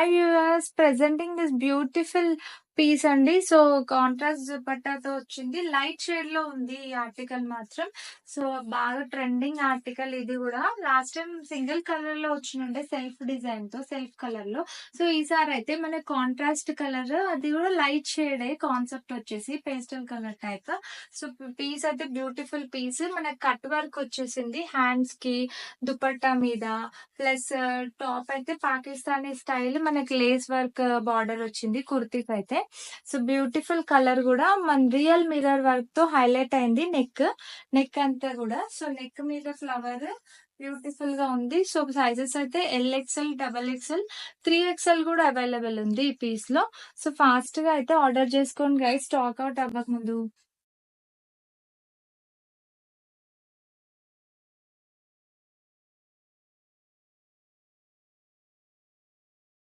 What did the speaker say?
Hi viewers, presenting this beautiful piece అండి. So contrast దుపట్టాతో వచ్చింది. లైట్ షేడ్ లో ఉంది ఈ ఆర్టికల్ మాత్రం. సో బాగా ట్రెండింగ్ ఆర్టికల్ ఇది కూడా. లాస్ట్ టైం సింగిల్ కలర్ లో వచ్చినుండే సెల్ఫ్ డిజైన్ తో, సెల్ఫ్ కలర్ లో. సో ఈసారి అయితే మన కాంట్రాస్ట్ కలర్, అది కూడా లైట్ షేడ్ కాన్సెప్ట్ వచ్చేసి pastel colour type. So piece అయితే బ్యూటిఫుల్ పీస్. మనకి కట్ వర్క్ వచ్చేసింది హ్యాండ్స్ కి, దుపట్టా మీద. ప్లస్ టాప్ అయితే పాకిస్తానీ స్టైల్, మనకి లేస్ వర్క్ బార్డర్ వచ్చింది కుర్తీకి అయితే. సో బ్యూటిఫుల్ కలర్ కూడా మన రియల్ మిర్రర్ వర్క్ తో హైలైట్ అయింది. నెక్ అంతా కూడా. సో నెక్ మీద ఫ్లవర్ బ్యూటిఫుల్ గా ఉంది. సో సైజెస్ అయితే LXL, XXL, 3XL కూడా అవైలబుల్ ఉంది ఈ పీస్ లో. సో ఫాస్ట్ గా అయితే ఆర్డర్ చేసుకోండి గైస్, స్టాక్ అవుట్ అవ్వక ముందు.